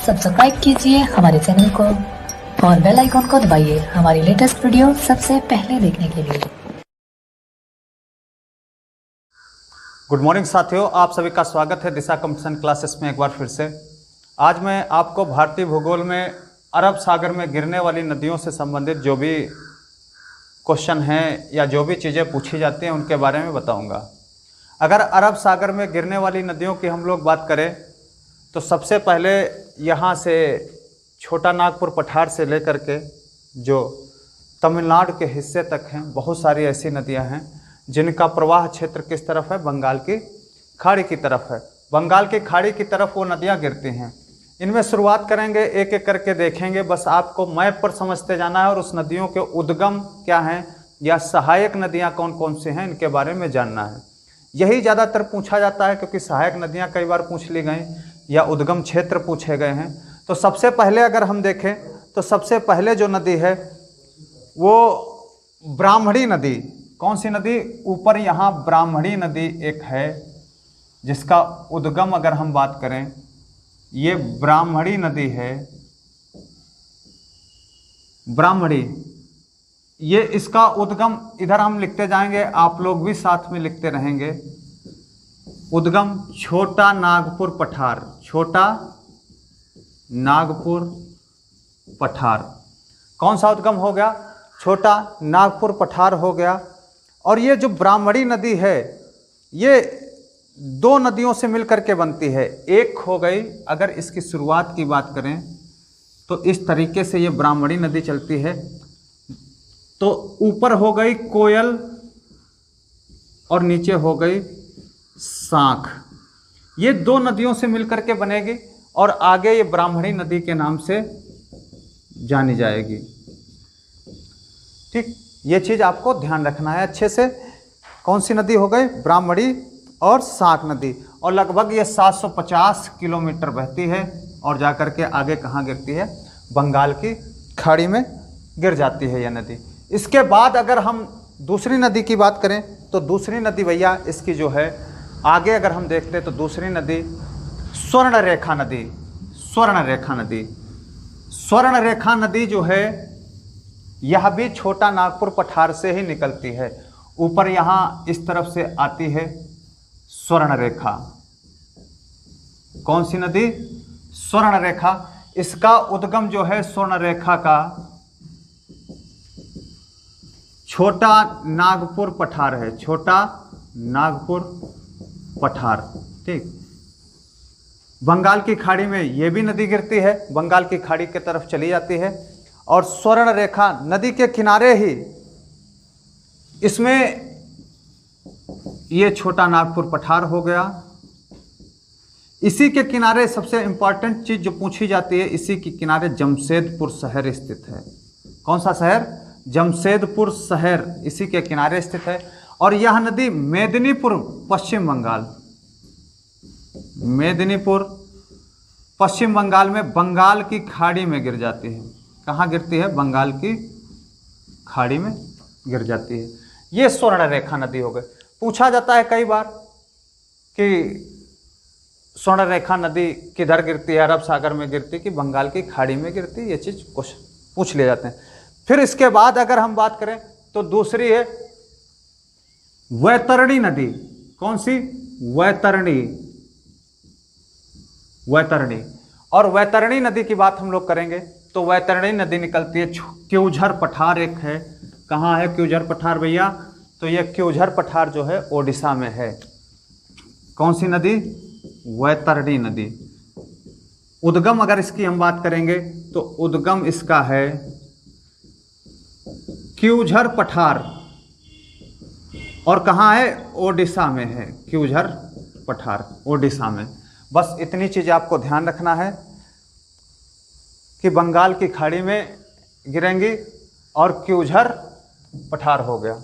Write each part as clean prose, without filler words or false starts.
Subscribe कीजिए हमारे channel को और बेल आइकॉन को दबाइए हमारी लेटेस्ट वीडियो सबसे पहले देखने के लिए। गुड मॉर्निंग साथियों, आप सभी का स्वागत है दिशा कंपटीशन क्लासेस में एक बार फिर से। आज मैं आपको भारतीय भूगोल में अरब सागर में गिरने वाली नदियों से संबंधित जो भी क्वेश्चन हैं या जो भी चीज़ें पूछी जाती हैं उनके बारे में बताऊंगा। अगर अरब सागर में गिरने वाली नदियों की हम लोग बात करें तो सबसे पहले यहाँ से छोटा नागपुर पठार से लेकर के जो तमिलनाडु के हिस्से तक हैं, बहुत सारी ऐसी नदियाँ हैं जिनका प्रवाह क्षेत्र किस तरफ है, बंगाल की खाड़ी की तरफ है। बंगाल की खाड़ी की तरफ वो नदियाँ गिरती हैं। इनमें शुरुआत करेंगे, एक एक करके देखेंगे। बस आपको मैप पर समझते जाना है और उस नदियों के उद्गम क्या हैं या सहायक नदियाँ कौन कौन से हैं इनके बारे में जानना है। यही ज़्यादातर पूछा जाता है क्योंकि सहायक नदियाँ कई बार पूछ ली गई या उद्गम क्षेत्र पूछे गए हैं। तो सबसे पहले अगर हम देखें तो सबसे पहले जो नदी है वो ब्राह्मणी नदी। कौन सी नदी? ऊपर यहाँ ब्राह्मणी नदी एक है जिसका उद्गम अगर हम बात करें, ये ब्राह्मणी नदी है। ब्राह्मणी, ये इसका उद्गम इधर हम लिखते जाएंगे, आप लोग भी साथ में लिखते रहेंगे। उद्गम छोटा नागपुर पठार, छोटा नागपुर पठार। कौन सा उद्गम हो गया? छोटा नागपुर पठार हो गया। और ये जो ब्राह्मणी नदी है ये दो नदियों से मिलकर के बनती है। एक हो गई, अगर इसकी शुरुआत की बात करें तो इस तरीके से ये ब्राह्मणी नदी चलती है। तो ऊपर हो गई कोयल और नीचे हो गई सांख। ये दो नदियों से मिलकर के बनेगी और आगे ये ब्राह्मणी नदी के नाम से जानी जाएगी। ठीक, ये चीज़ आपको ध्यान रखना है अच्छे से। कौन सी नदी हो गई? ब्राह्मणी और सांख नदी। और लगभग ये 750 किलोमीटर बहती है और जाकर के आगे कहाँ गिरती है? बंगाल की खाड़ी में गिर जाती है यह नदी। इसके बाद अगर हम दूसरी नदी की बात करें तो दूसरी नदी भैया इसकी जो है आगे अगर हम देखते हैं तो दूसरी नदी स्वर्णरेखा नदी। स्वर्णरेखा नदी, स्वर्णरेखा नदी जो है यह भी छोटा नागपुर पठार से ही निकलती है। ऊपर यहाँ इस तरफ से आती है स्वर्णरेखा। कौन सी नदी? स्वर्णरेखा। इसका उद्गम जो है स्वर्णरेखा का छोटा नागपुर पठार है, छोटा नागपुर पठार। ठीक, बंगाल की खाड़ी में ये भी नदी गिरती है, बंगाल की खाड़ी की तरफ चली जाती है। और स्वर्णरेखा नदी के किनारे ही इसमें ये छोटा नागपुर पठार हो गया। इसी के किनारे सबसे इंपॉर्टेंट चीज जो पूछी जाती है, इसी के किनारे जमशेदपुर शहर स्थित है। कौन सा शहर? जमशेदपुर शहर इसी के किनारे स्थित है। और यह नदी मेदिनीपुर, पश्चिम बंगाल, मेदिनीपुर पश्चिम बंगाल में बंगाल की खाड़ी में गिर जाती है। कहाँ गिरती है? बंगाल की खाड़ी में गिर जाती है। ये स्वर्णरेखा नदी हो गई। पूछा जाता है कई बार कि स्वर्णरेखा नदी किधर गिरती है, अरब सागर में गिरती कि बंगाल की खाड़ी में गिरती? ये चीज पूछ ले जाते हैं। फिर इसके बाद अगर हम बात करें तो दूसरी है वैतरणी नदी। कौन सी? वैतरणी। वैतरणी। और वैतरणी नदी की बात हम लोग करेंगे तो वैतरणी नदी निकलती है क्योझर पठार एक है। कहाँ है क्योझर पठार भैया? तो यह क्योझर पठार जो है ओडिशा में है। कौन सी नदी? वैतरणी नदी। उद्गम अगर इसकी हम बात करेंगे तो उद्गम इसका है क्योझर पठार। और कहाँ है? ओडिशा में है। क्योझर पठार ओडिशा में। बस इतनी चीज आपको ध्यान रखना है कि बंगाल की खाड़ी में गिरेंगी और क्योझर पठार हो गया।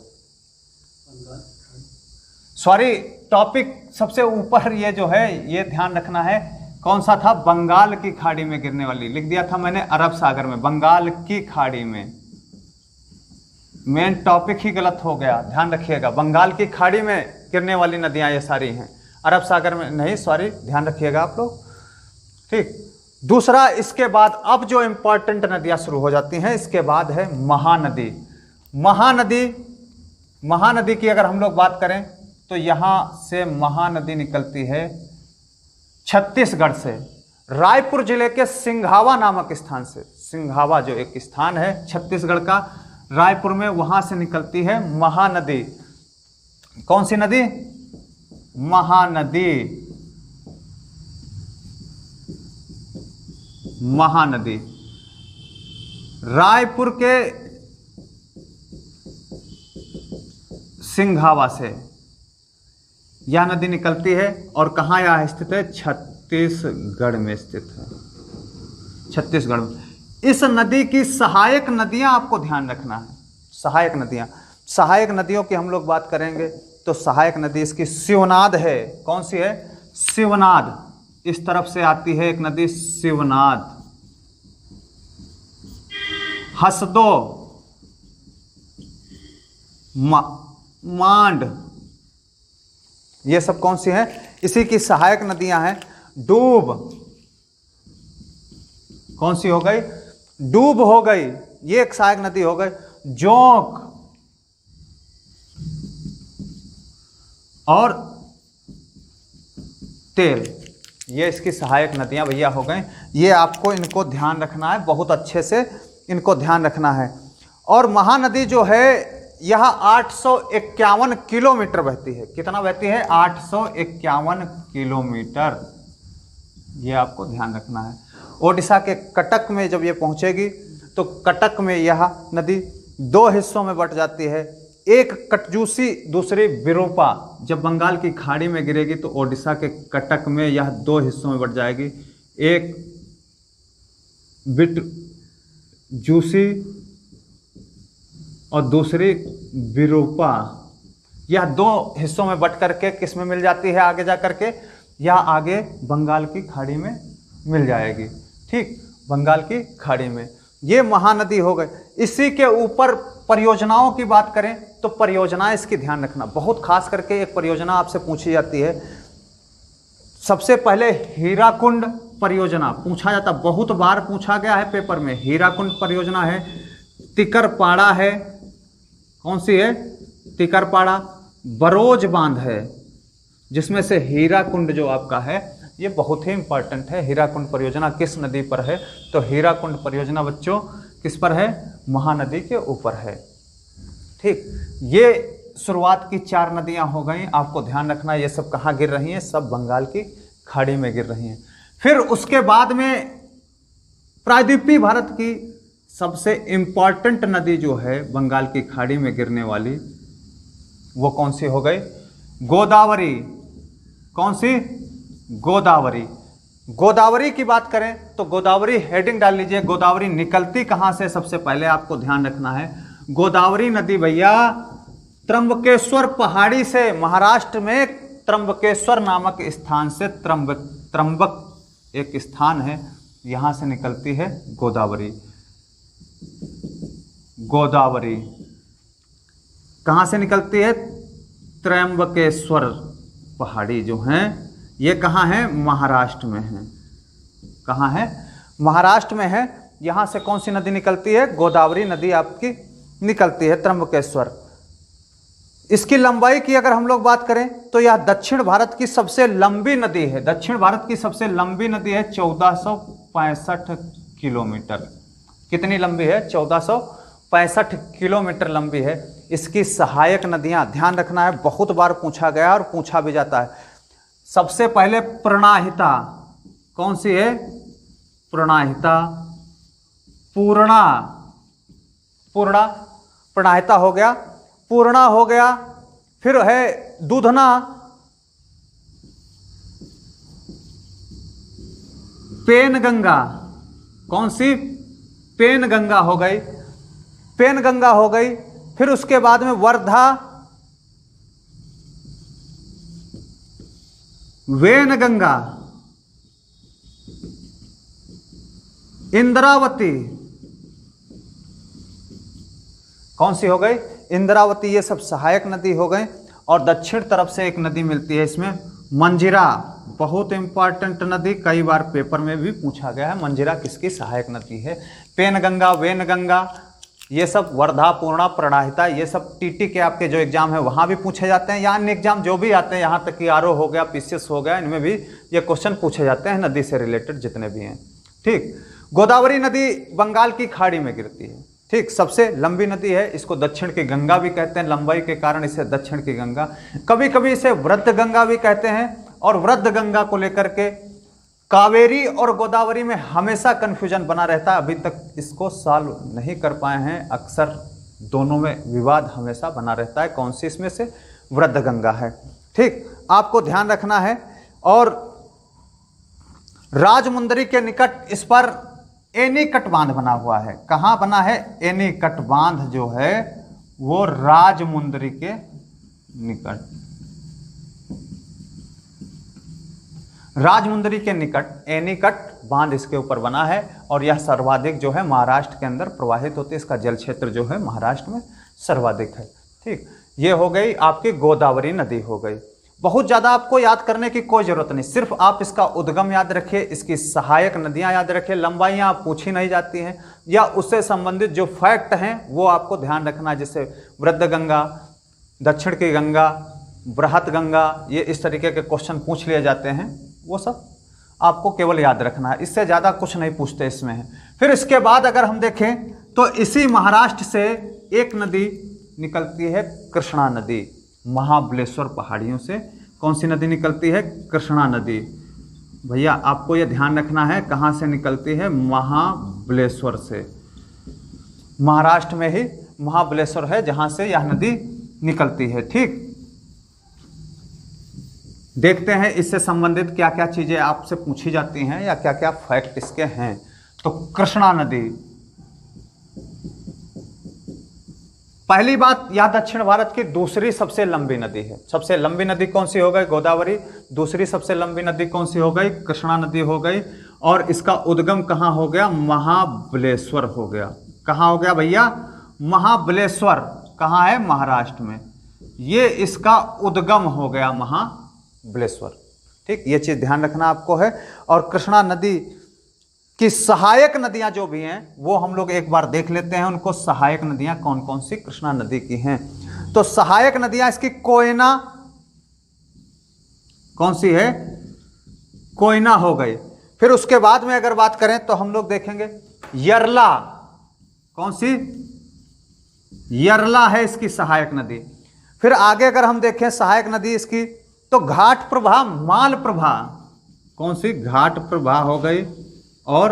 सॉरी, टॉपिक सबसे ऊपर ये जो है ये ध्यान रखना है। कौन सा था? बंगाल की खाड़ी में गिरने वाली। लिख दिया था मैंने अरब सागर में, बंगाल की खाड़ी में। मेन टॉपिक ही गलत हो गया, ध्यान रखिएगा। बंगाल की खाड़ी में गिरने वाली नदियां ये सारी हैं, अरब सागर में नहीं, सॉरी, ध्यान रखिएगा आप लोग। ठीक, दूसरा, इसके बाद अब जो इंपॉर्टेंट नदियां शुरू हो जाती हैं, इसके बाद है महानदी। महानदी, महानदी की अगर हम लोग बात करें तो यहां से महानदी निकलती है छत्तीसगढ़ से, रायपुर जिले के सिंघावा नामक स्थान से। सिंघावा जो एक स्थान है छत्तीसगढ़ का, रायपुर में, वहां से निकलती है महानदी। कौन सी नदी? महानदी। महानदी रायपुर के सिंघावा से यह नदी निकलती है और कहाँ यह स्थित है? छत्तीसगढ़ में स्थित है, छत्तीसगढ़ में। इस नदी की सहायक नदियां आपको ध्यान रखना है। सहायक नदियां, सहायक नदियों की हम लोग बात करेंगे तो सहायक नदी इसकी शिवनाद है। कौन सी है? शिवनाद। इस तरफ से आती है एक नदी शिवनाद, हसदो, मांड, ये सब कौन सी हैं? इसी की सहायक नदियां हैं। डूब, कौन सी हो गई? डूब हो गई, ये एक सहायक नदी हो गई। जोंक और तेल, ये इसकी सहायक नदियां भैया हो गए। ये आपको इनको ध्यान रखना है, बहुत अच्छे से इनको ध्यान रखना है। और महानदी जो है यह 851 किलोमीटर बहती है। कितना बहती है? 851 किलोमीटर, ये आपको ध्यान रखना है। ओडिशा के कटक में जब ये पहुंचेगी तो कटक में यह नदी दो हिस्सों में बट जाती है, एक कटजूसी, दूसरी विरूपा। जब बंगाल की खाड़ी में गिरेगी तो ओडिशा के कटक में यह दो हिस्सों में बट जाएगी, एक बिटजूसी और दूसरी विरूपा। यह दो हिस्सों में बट करके किस में मिल जाती है? आगे जा करके यह आगे बंगाल की खाड़ी में मिल जाएगी। ठीक, बंगाल की खाड़ी में ये महानदी हो गई। इसी के ऊपर परियोजनाओं की बात करें तो परियोजनाएं इसकी ध्यान रखना, बहुत खास करके एक परियोजना आपसे पूछी जाती है। सबसे पहले हीराकुंड परियोजना पूछा जाता, बहुत बार पूछा गया है पेपर में। हीराकुंड परियोजना है, तिकरपाड़ा है, कौन सी है? तिकरपाड़ा। बरोज बांध है, जिसमें से हीराकुंड जो आपका है ये बहुत ही इंपॉर्टेंट है। हीराकुंड परियोजना किस नदी पर है? तो हीराकुंड परियोजना बच्चों किस पर है? महानदी के ऊपर है। ठीक, ये शुरुआत की 4 नदियां हो गई, आपको ध्यान रखना। ये सब कहाँ गिर रही हैं? सब बंगाल की खाड़ी में गिर रही हैं। फिर उसके बाद में प्रायद्वीपीय भारत की सबसे इंपॉर्टेंट नदी जो है बंगाल की खाड़ी में गिरने वाली, वो कौन सी हो गई? गोदावरी। कौन सी? गोदावरी। गोदावरी की बात करें तो गोदावरी, हेडिंग डाल लीजिए, गोदावरी निकलती कहां से? सबसे पहले आपको ध्यान रखना है, गोदावरी नदी भैया त्र्यंबकेश्वर पहाड़ी से, महाराष्ट्र में त्र्यंबकेश्वर नामक स्थान से, त्र्यंबक एक स्थान है, यहां से निकलती है गोदावरी। गोदावरी कहां से निकलती है? त्र्यंबकेश्वर पहाड़ी जो हैं ये कहाँ है? महाराष्ट्र में है। कहाँ है? महाराष्ट्र में है। यहाँ से कौन सी नदी निकलती है? गोदावरी नदी आपकी निकलती है, त्र्यंबकेश्वर। इसकी लंबाई की अगर हम लोग बात करें तो यह दक्षिण भारत की सबसे लंबी नदी है। दक्षिण भारत की सबसे लंबी नदी है, 1465 किलोमीटर। कितनी लंबी है? 1465 किलोमीटर लंबी है। इसकी सहायक नदियाँ ध्यान रखना है, बहुत बार पूछा गया और पूछा भी जाता है। सबसे पहले प्रणाहिता, कौन सी है? प्रणाहिता। पूर्णा, पूर्णा, प्रणाहिता हो गया, पूर्णा हो गया। फिर है दूधना, पेनगंगा। कौन सी? पेनगंगा हो गई, पेनगंगा हो गई। फिर उसके बाद में वर्धा, वेनगंगा, इंद्रावती। कौन सी हो गई? इंद्रावती। ये सब सहायक नदी हो गए। और दक्षिण तरफ से एक नदी मिलती है इसमें, मंजिरा। बहुत इंपॉर्टेंट नदी, कई बार पेपर में भी पूछा गया है। मंजीरा किसकी सहायक नदी है? पेनगंगा, वेनगंगा, ये सब, वर्धा, पूर्णा, प्रणहिता, ये सब टीटी के आपके जो एग्जाम है वहाँ भी पूछे जाते हैं, या अन्य एग्जाम जो भी आते हैं, यहाँ तक कि आरओ हो गया, पीसीएस हो गया, इनमें भी ये क्वेश्चन पूछे जाते हैं नदी से रिलेटेड जितने भी हैं। ठीक, गोदावरी नदी बंगाल की खाड़ी में गिरती है। ठीक, सबसे लंबी नदी है, इसको दक्षिण की गंगा भी कहते हैं, लंबाई के कारण इसे दक्षिण की गंगा, कभी कभी इसे वृद्ध गंगा भी कहते हैं। और वृद्ध गंगा को लेकर के कावेरी और गोदावरी में हमेशा कंफ्यूजन बना रहता है, अभी तक इसको सॉल्व नहीं कर पाए हैं। अक्सर दोनों में विवाद हमेशा बना रहता है, कौन सी इसमें से वृद्ध गंगा है। ठीक, आपको ध्यान रखना है। और राजमुंदरी के निकट इस पर एनीकट बांध बना हुआ है। कहाँ बना है? एनीकट बांध जो है वो राजमुंदरी के निकट, राजमुंदरी के निकट एनीकट बांध इसके ऊपर बना है। और यह सर्वाधिक जो है महाराष्ट्र के अंदर प्रवाहित होती है, इसका जल क्षेत्र जो है महाराष्ट्र में सर्वाधिक है। ठीक, ये हो गई आपकी गोदावरी नदी हो गई। बहुत ज़्यादा आपको याद करने की कोई ज़रूरत नहीं, सिर्फ आप इसका उद्गम याद रखिए, इसकी सहायक नदियाँ याद रखिए, लंबाइयाँ पूछी नहीं जाती हैं, या उससे संबंधित जो फैक्ट हैं वो आपको ध्यान रखना है, जैसे वृद्ध गंगा, दक्षिण की गंगा, बृहत गंगा, ये इस तरीके के क्वेश्चन पूछ लिए जाते हैं, वो सब आपको केवल याद रखना है, इससे ज़्यादा कुछ नहीं पूछते इसमें है। फिर इसके बाद अगर हम देखें तो इसी महाराष्ट्र से एक नदी निकलती है, कृष्णा नदी, महाबलेश्वर पहाड़ियों से कौन सी नदी निकलती है? कृष्णा नदी। भैया आपको यह ध्यान रखना है, कहाँ से निकलती है? महाबलेश्वर से। महाराष्ट्र में ही महाबलेश्वर है जहाँ से यह नदी निकलती है। ठीक, देखते हैं इससे संबंधित क्या क्या चीज़ें आपसे पूछी जाती हैं या क्या क्या फैक्ट इसके हैं। तो कृष्णा नदी, पहली बात, यह दक्षिण भारत की दूसरी सबसे लंबी नदी है। सबसे लंबी नदी कौन सी हो गई? गोदावरी। दूसरी सबसे लंबी नदी कौन सी हो गई? कृष्णा नदी हो गई। और इसका उद्गम कहाँ हो गया? महाबलेश्वर हो गया। कहाँ हो गया भैया? महाबलेश्वर। कहाँ है? महाराष्ट्र में। ये इसका उद्गम हो गया महाबलेश्वर। ठीक, ये चीज़ ध्यान रखना आपको है। और कृष्णा नदी की सहायक नदियां जो भी हैं वो हम लोग एक बार देख लेते हैं, उनको सहायक नदियां कौन कौन सी कृष्णा नदी की हैं। तो सहायक नदियां इसकी कोयना, कौन सी है? कोयना हो गई। फिर उसके बाद में अगर बात करें तो हम लोग देखेंगे यरला। कौन सी? यरला है इसकी सहायक नदी। फिर आगे अगर हम देखें सहायक नदी इसकी तो घाट प्रभा, माल प्रभा। कौन सी? घाट प्रभा हो गई और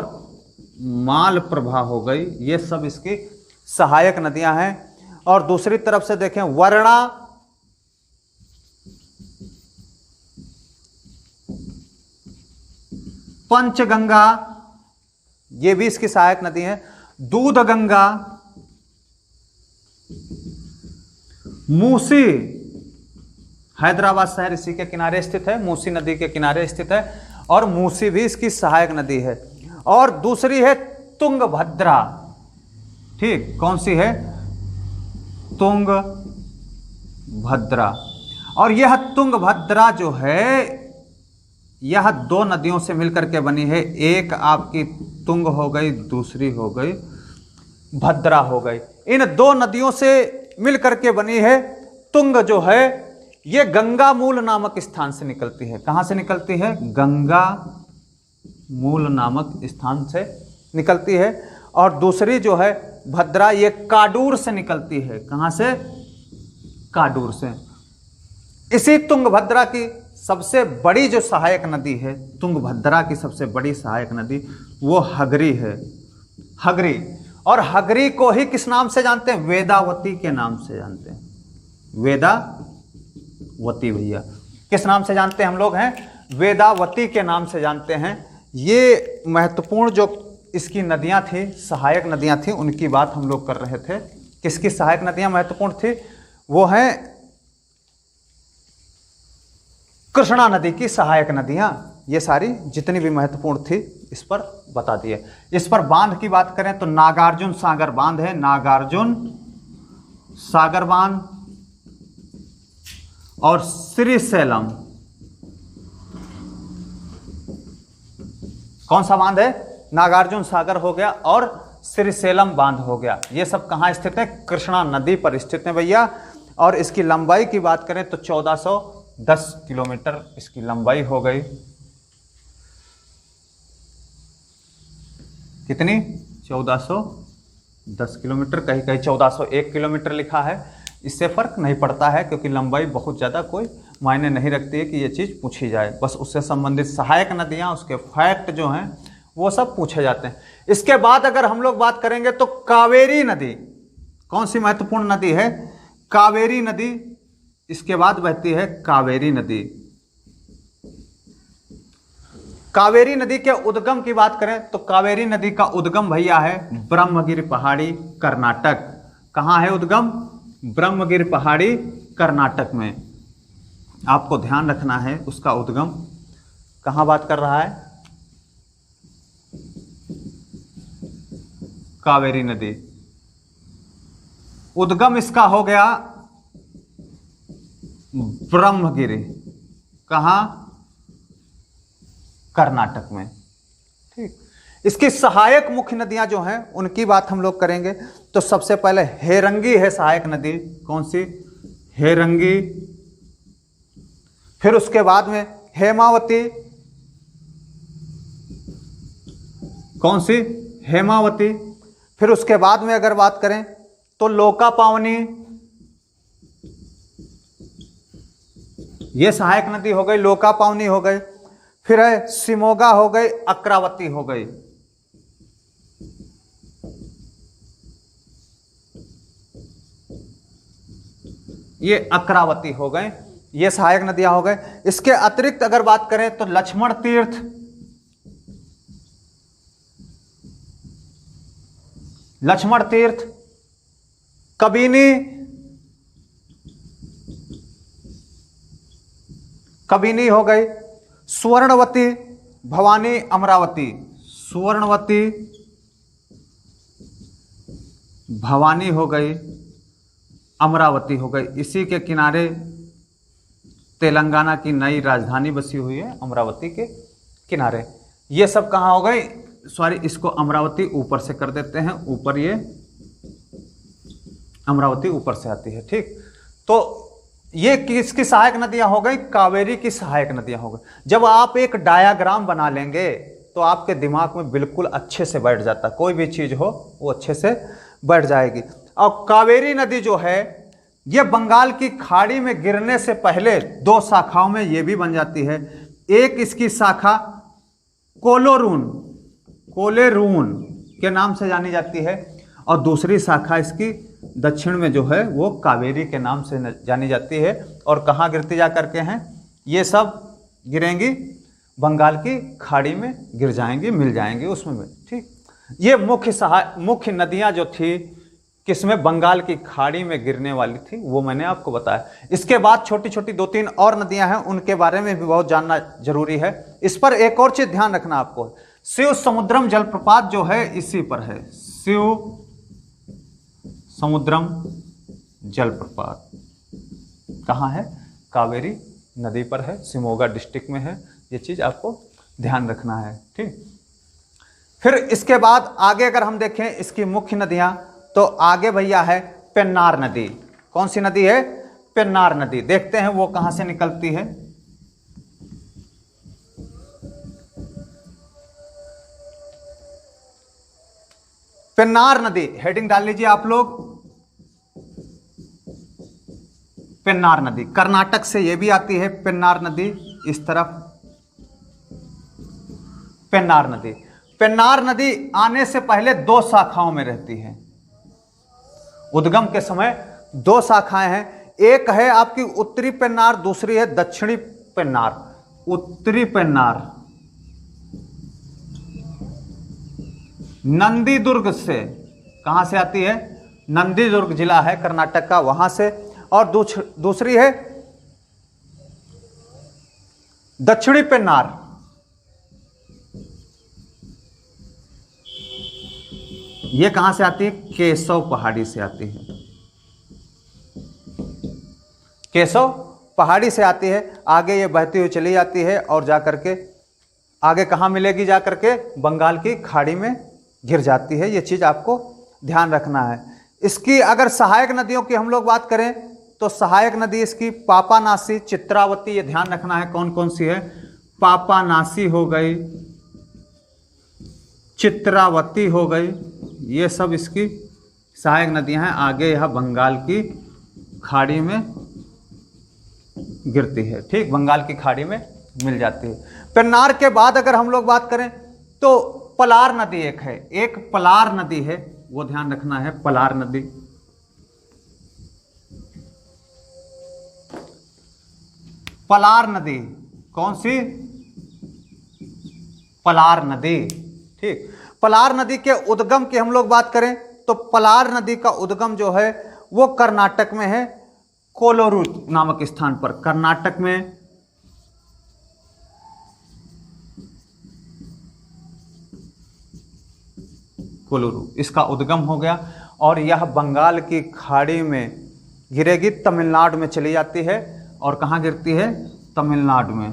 माल प्रभा हो गई। ये सब इसकी सहायक नदियां हैं। और दूसरी तरफ से देखें वर्णा, पंचगंगा, ये भी इसकी सहायक नदी है। दूध गंगा, मूसी, हैदराबाद शहर इसी के किनारे स्थित है, मूसी नदी के किनारे स्थित है और मूसी भी इसकी सहायक नदी है। और दूसरी है तुंगभद्रा। ठीक, कौन सी है? तुंगभद्रा। और यह तुंगभद्रा जो है यह दो नदियों से मिलकर के बनी है। एक आपकी तुंग हो गई, दूसरी हो गई भद्रा हो गई। इन दो नदियों से मिलकर के बनी है। तुंग जो है ये गंगा मूल नामक स्थान से निकलती है। कहाँ से निकलती है? गंगा मूल नामक स्थान से निकलती है। और दूसरी जो है भद्रा, ये काडूर से निकलती है। कहाँ से? काडूर से। इसी तुंगभद्रा की सबसे बड़ी जो सहायक नदी है, तुंगभद्रा की सबसे बड़ी सहायक नदी वो हगरी है। हगरी। और हगरी को ही किस नाम से जानते हैं? वेदावती के नाम से जानते हैं। वेदावती भैया किस नाम से जानते हैं हम लोग? हैं वेदावती के नाम से जानते हैं। ये महत्वपूर्ण जो इसकी नदियां थी, सहायक नदियां थी, उनकी बात हम लोग कर रहे थे। किसकी सहायक नदियां महत्वपूर्ण थी? वो हैं कृष्णा नदी की सहायक नदियां। ये सारी जितनी भी महत्वपूर्ण थी इस पर बता दिए। इस पर बांध की बात करें तो नागार्जुन सागर बांध है, नागार्जुन सागर बांध। और श्रीशैलम, कौन सा बांध है? नागार्जुन सागर हो गया और श्रीशैलम बांध हो गया। ये सब कहाँ स्थित है? कृष्णा नदी पर स्थित है भैया। और इसकी लंबाई की बात करें तो 1410 किलोमीटर इसकी लंबाई हो गई। कितनी? 1410 किलोमीटर, कहीं कहीं 1401 किलोमीटर लिखा है। इससे फर्क नहीं पड़ता है क्योंकि लंबाई बहुत ज़्यादा कोई मायने नहीं रखती है कि ये चीज़ पूछी जाए, बस उससे संबंधित सहायक नदियाँ, उसके फैक्ट जो हैं वो सब पूछे जाते हैं। इसके बाद अगर हम लोग बात करेंगे तो कावेरी नदी कौन सी महत्वपूर्ण नदी है? कावेरी नदी। इसके बाद बहती है कावेरी नदी। कावेरी नदी के उद्गम की बात करें तो कावेरी नदी का उद्गम भैया है ब्रह्मगिरि पहाड़ी, कर्नाटक। कहाँ है उद्गम? ब्रह्मगिरि पहाड़ी, कर्नाटक में। आपको ध्यान रखना है उसका उद्गम कहाँ बात कर रहा है? कावेरी नदी। उद्गम इसका हो गया ब्रह्मगिरि। कहाँ? कर्नाटक में। ठीक। इसकी सहायक मुख्य नदियां जो हैं उनकी बात हम लोग करेंगे तो सबसे पहले हेरंगी है सहायक नदी। कौन सी? हेरंगी। फिर उसके बाद में हेमावती। कौन सी? हेमावती। फिर उसके बाद में अगर बात करें तो लोकापावनी, ये सहायक नदी हो गई, लोकापावनी हो गई। फिर है सिमोगा हो गई, अक्रावती हो गई। ये अक्रावती हो गए, ये सहायक नदियां हो गए। इसके अतिरिक्त अगर बात करें तो लक्ष्मण तीर्थ, लक्ष्मण तीर्थ, कबिनी, कबिनी हो गई, सुवर्णवती, भवानी, अमरावती। सुवर्णवती, भवानी हो गई, अमरावती हो गई। इसी के किनारे तेलंगाना की नई राजधानी बसी हुई है, अमरावती के किनारे। ये सब कहाँ हो गई? सॉरी, इसको अमरावती ऊपर से कर देते हैं, ऊपर ये अमरावती ऊपर से आती है। ठीक, तो ये किसकी सहायक नदियां हो गई? कावेरी की सहायक नदियां हो गई। जब आप एक डायाग्राम बना लेंगे तो आपके दिमाग में बिल्कुल अच्छे से बैठ जाता, कोई भी चीज हो वो अच्छे से बैठ जाएगी। और कावेरी नदी जो है ये बंगाल की खाड़ी में गिरने से पहले दो शाखाओं में ये भी बन जाती है। एक इसकी शाखा कोलोरून, कोलेरून के नाम से जानी जाती है और दूसरी शाखा इसकी दक्षिण में जो है वो कावेरी के नाम से जानी जाती है। और कहाँ गिरती जा करके हैं? ये सब गिरेंगी बंगाल की खाड़ी में, गिर जाएंगी, मिल जाएंगी उसमें। ठीक, ये मुख्य नदियाँ जो थी किसमें? बंगाल की खाड़ी में गिरने वाली थी, वो मैंने आपको बताया। इसके बाद छोटी छोटी दो तीन और नदियां हैं, उनके बारे में भी बहुत जानना जरूरी है। इस पर एक और चीज ध्यान रखना आपको, शिव समुद्रम जलप्रपात जो है इसी पर है। शिव समुद्रम जलप्रपात कहाँ है? कावेरी नदी पर है, शिमोगा डिस्ट्रिक्ट में है। ये चीज आपको ध्यान रखना है। ठीक, फिर इसके बाद आगे अगर हम देखें इसकी मुख्य नदियां तो आगे भैया है पेन्नार नदी। कौन सी नदी है? पेन्नार नदी। देखते हैं वो कहां से निकलती है। पेन्नार नदी, हेडिंग डाल लीजिए आप लोग, पेन्नार नदी। कर्नाटक से ये भी आती है पेन्नार नदी, इस तरफ पेन्नार नदी। पेन्नार नदी आने से पहले दो शाखाओं में रहती है। उद्गम के समय दो शाखाएं हैं, एक है आपकी उत्तरी पेन्नार, दूसरी है दक्षिणी पेन्नार। उत्तरी पेन्नार नंदीदुर्ग से, कहां से आती है? नंदीदुर्ग जिला है कर्नाटक का, वहां से। और दूसरी है दक्षिणी पेन्नार, ये कहां से आती है? केशव पहाड़ी से आती है। केशव पहाड़ी से आती है, आगे ये बहती हुई चली जाती है और जाकर के आगे कहाँ मिलेगी जा करके, बंगाल की खाड़ी में गिर जाती है। ये चीज़ आपको ध्यान रखना है। इसकी अगर सहायक नदियों की हम लोग बात करें तो सहायक नदी इसकी पापानासी, चित्रावती, ये ध्यान रखना है कौन कौन सी है। पापानासी हो गई, चित्रावती हो गई, ये सब इसकी सहायक नदियां हैं। आगे यह बंगाल की खाड़ी में गिरती है, ठीक, बंगाल की खाड़ी में मिल जाती है। पेन्नार के बाद अगर हम लोग बात करें तो पलार नदी एक है, एक पलार नदी है, वो ध्यान रखना है, पलार नदी। पलार नदी कौन सी, पलार नदी, ठीक। पलार नदी के उद्गम की हम लोग बात करें तो पलार नदी का उद्गम जो है वो कर्नाटक में है, कोलोरू नामक स्थान पर, कर्नाटक में कोलोरू इसका उद्गम हो गया और यह बंगाल की खाड़ी में गिरेगी, तमिलनाडु में चली जाती है। और कहाँ गिरती है, तमिलनाडु में,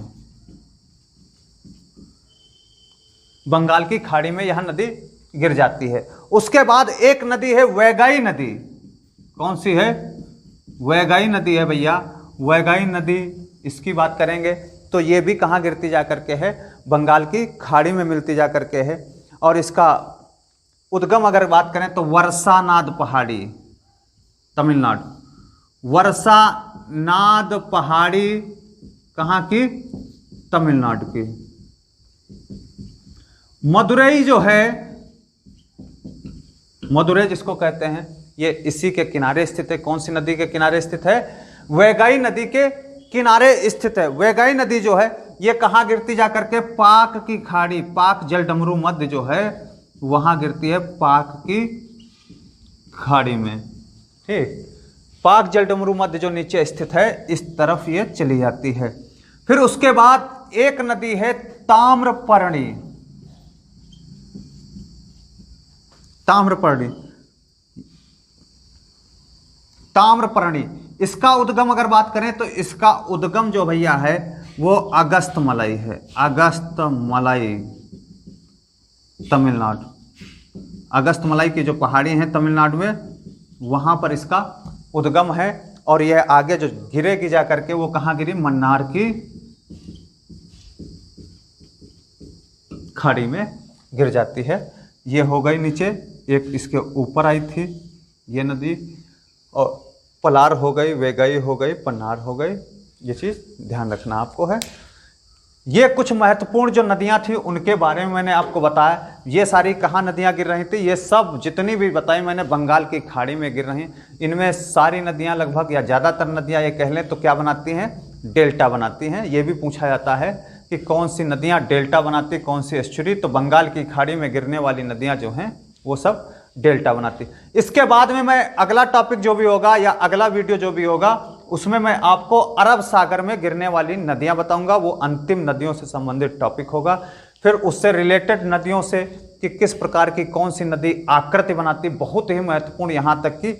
बंगाल की खाड़ी में यह नदी गिर जाती है। उसके बाद एक नदी है वैगाई नदी, कौन सी है, वैगाई नदी है भैया, वैगाई नदी, इसकी बात करेंगे तो ये भी कहाँ गिरती जा करके है, बंगाल की खाड़ी में मिलती जा करके है। और इसका उद्गम अगर बात करें तो वर्षानाद पहाड़ी, तमिलनाडु, वर्षानाद पहाड़ी कहाँ की, तमिलनाडु की। मदुरई जो है, मदुरई जिसको कहते हैं, ये इसी के किनारे स्थित है। कौन सी नदी के किनारे स्थित है, वैगाई नदी के किनारे स्थित है। वैगाई नदी जो है ये कहाँ गिरती जा करके, पाक की खाड़ी, पाक जलडमरू मध्य जो है वहां गिरती है, पाक की खाड़ी में, ठीक। पाक जलडमरू मध्य जो नीचे स्थित है इस तरफ ये चली जाती है। फिर उसके बाद एक नदी है ताम्रपर्णी, ताम्रपर्णी, ताम्रपर्णी, इसका उद्गम अगर बात करें तो इसका उद्गम जो भैया है वो अगस्त मलाई है, अगस्त मलाई, तमिलनाडु। अगस्त मलाई की जो पहाड़ी हैं तमिलनाडु में, वहां पर इसका उद्गम है। और यह आगे जो गिरेगी जा करके वो कहाँ गिरी, मन्नार की खाड़ी में गिर जाती है। ये हो गई नीचे, एक इसके ऊपर आई थी ये नदी, और पलार हो गई, वैगाई हो गई, पन्नार हो गई, ये चीज़ ध्यान रखना आपको है। ये कुछ महत्वपूर्ण जो नदियां थी उनके बारे में मैंने आपको बताया। ये सारी कहाँ नदियां गिर रही थी, ये सब जितनी भी बताई मैंने बंगाल की खाड़ी में गिर रही। इनमें सारी नदियां लगभग या ज़्यादातर नदियां ये कह लें तो क्या बनाती हैं, डेल्टा बनाती हैं। ये भी पूछा जाता है कि कौन सी नदियाँ डेल्टा बनाती, कौन सी एस्चुरी, तो बंगाल की खाड़ी में गिरने वाली नदियाँ जो हैं वो सब डेल्टा बनाती। इसके बाद में मैं अगला टॉपिक जो भी होगा या अगला वीडियो जो भी होगा उसमें मैं आपको अरब सागर में गिरने वाली नदियां बताऊंगा, वो अंतिम नदियों से संबंधित टॉपिक होगा। फिर उससे रिलेटेड नदियों से कि किस प्रकार की कौन सी नदी आकृति बनाती, बहुत ही महत्वपूर्ण, यहाँ तक कि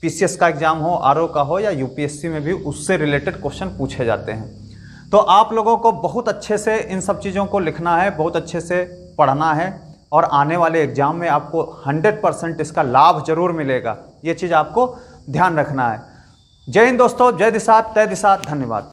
पीसीएस का एग्जाम हो, आरओ का हो या यूपीएससी में भी उससे रिलेटेड क्वेश्चन पूछे जाते हैं। तो आप लोगों को बहुत अच्छे से इन सब चीज़ों को लिखना है, बहुत अच्छे से पढ़ना है और आने वाले एग्जाम में आपको 100% इसका लाभ जरूर मिलेगा। ये चीज़ आपको ध्यान रखना है। जय हिंद दोस्तों, जय दिशा, तय दिशा, धन्यवाद।